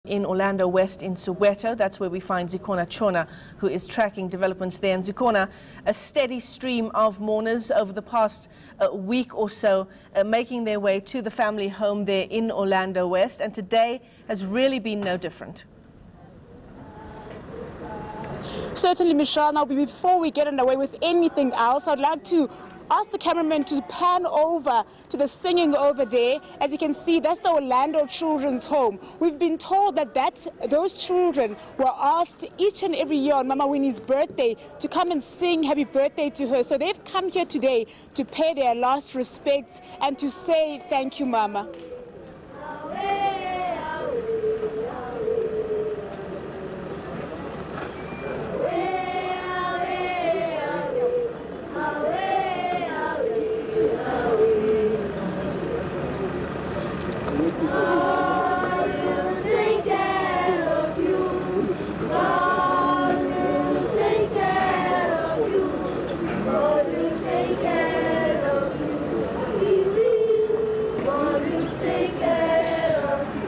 In Orlando West in Soweto. That's where we find Zikhona Tshona, who is tracking developments there. And Zikhona, a steady stream of mourners over the past week or so making their way to the family home there in Orlando West, and today has really been no different. Certainly, Michelle. Now, before we get underway with anything else, I'd like to ask the cameraman to pan over to the singing over there. As you can see, that's the Orlando Children's Home. We've been told that those children were asked each and every year on Mama Winnie's birthday to come and sing happy birthday to her. So they've come here today to pay their last respects and to say thank you, Mama.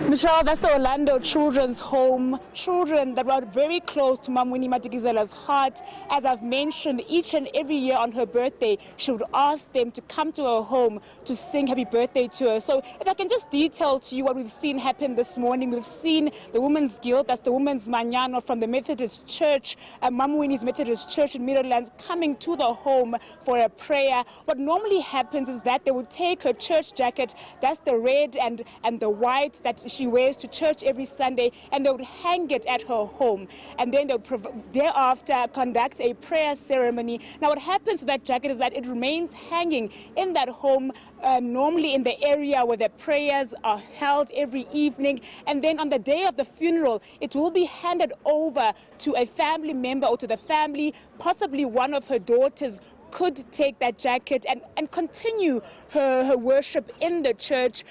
Michelle, that's the Orlando Children's Home. Children that were very close to Mom Winnie Madikizela's heart. As I've mentioned, each and every year on her birthday, she would ask them to come to her home to sing happy birthday to her. So if I can just detail to you what we've seen happen this morning. We've seen the Women's Guild, that's the Women's Manyano from the Methodist Church, Mom Winnie's Methodist Church in Meadowlands, coming to the home for a prayer. What normally happens is that they would take her church jacket, that's the red and the white that she wears to church every Sunday, and they would hang it at her home, and then they would thereafter conduct a prayer ceremony. Now what happens to that jacket is that it remains hanging in that home, normally in the area where the prayers are held every evening, and then on the day of the funeral it will be handed over to a family member or to the family. Possibly one of her daughters could take that jacket and continue her worship in the church.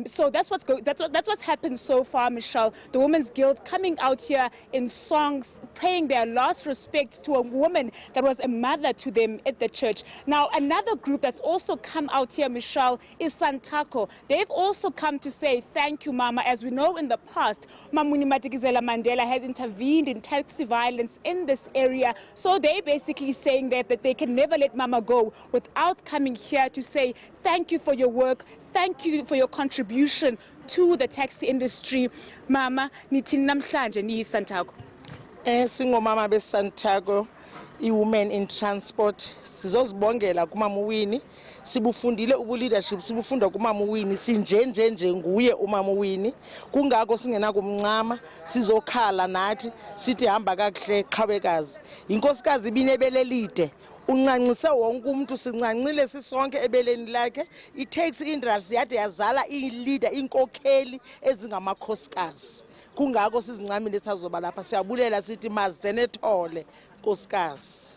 So that's what's happened so far, Michelle. The Women's Guild coming out here in songs, paying their last respect to a woman that was a mother to them at the church. Now, another group that's also come out here, Michelle, is Santako. They've also come to say thank you, Mama. As we know, in the past, Winnie Madikizela-Mandela has intervened in taxi violence in this area. So they're basically saying that they can never let Mama go without coming here to say thank you for your work, thank you for your contribution to the taxi industry. Mama, nithini namhlanje niyi Santako? Singomama beSantago, i-women in transport, sizozibongela kumama Winnie. Sibufundile ubu-leadership, sibufunda kumama Winnie, sinjenjenje nguye umama Winnie. Kungako singena kumncama, sizokhala nathi, sithi hamba kakuhle qhawekazi. Inkosikazi ibinebele lide. Uncancise wonke umuntu, sincancile sisonke ebeleni lakhe. I-taxi industry yade yazala i-leader, inkokheli ezingamakhosikazi. Kungako sizincamile sazoba lapha, siyabulela sithi mazenethole nkosikazi.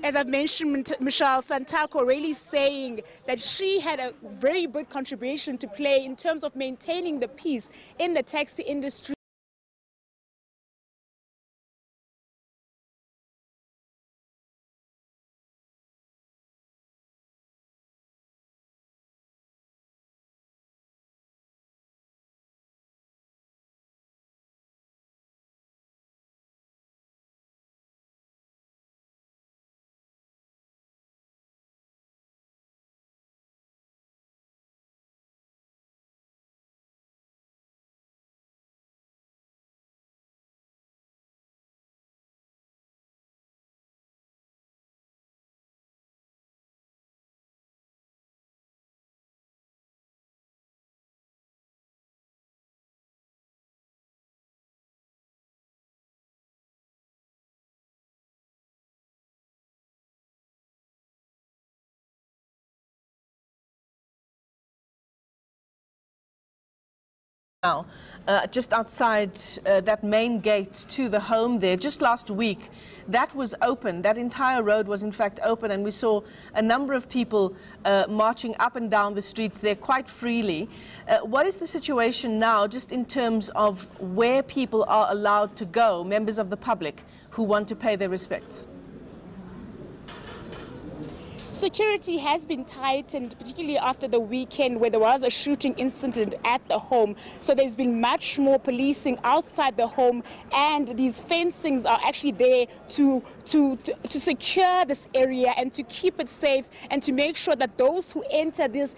As I've mentioned, Michelle, Santako really saying that she had a very big contribution to play in terms of maintaining the peace in the taxi industry. Now, just outside that main gate to the home there, just last week, that was open. That entire road was in fact open, and we saw a number of people marching up and down the streets there quite freely. What is the situation now, just in terms of where people are allowed to go, members of the public who want to pay their respects? security has been tightened, particularly after the weekend where there was a shooting incident at the home. So there's been much more policing outside the home, and these fencings are actually there to secure this area and to keep it safe and to make sure that those who enter this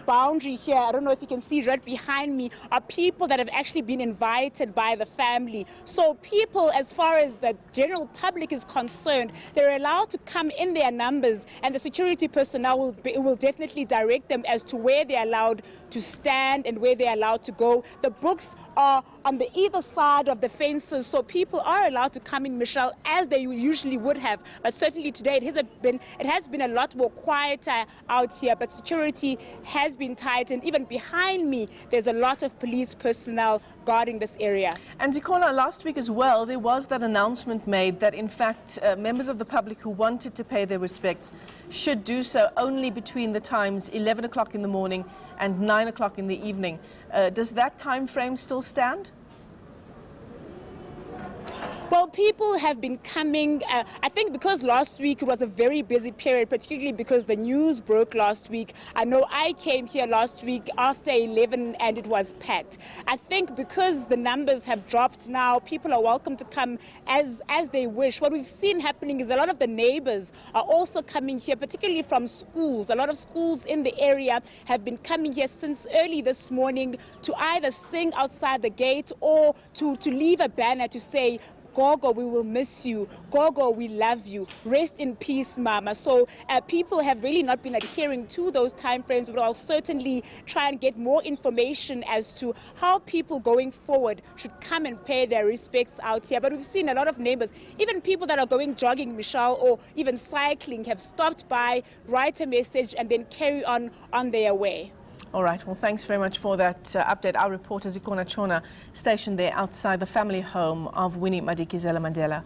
boundary here, I don't know if you can see right behind me, are people that have actually been invited by the family. So people, as far as the general public is concerned, they're allowed to come in their numbers, and the security personnel will definitely direct them as to where they're allowed to stand and where they're allowed to go. The books are on the either side of the fences, so people are allowed to come in, Michelle, as they usually would have. But certainly today it has been a lot more quieter out here, but security has been tightened. Even behind me, there's a lot of police personnel guarding this area. And Zikhona, last week as well, there was that announcement made that in fact members of the public who wanted to pay their respects should do so only between the times 11 o'clock in the morning and 9 o'clock in the evening. Does that time frame still stand? Well, people have been coming, I think because last week it was a very busy period, particularly because the news broke last week. I know I came here last week after 11 and it was packed. I think because the numbers have dropped now, people are welcome to come as they wish. What we've seen happening is a lot of the neighbors are also coming here, particularly from schools. A lot of schools in the area have been coming here since early this morning to either sing outside the gate or to leave a banner to say, Gogo, we will miss you. Gogo, we love you. Rest in peace, Mama. So people have really not been adhering to those time frames, but I'll certainly try and get more information as to how people going forward should come and pay their respects out here. But we've seen a lot of neighbors, even people that are going jogging, Michelle, or even cycling, have stopped by, write a message, and then carry on their way. All right, well, thanks very much for that update. Our reporter, Zikhona Tshona, stationed there outside the family home of Winnie Madikizela-Mandela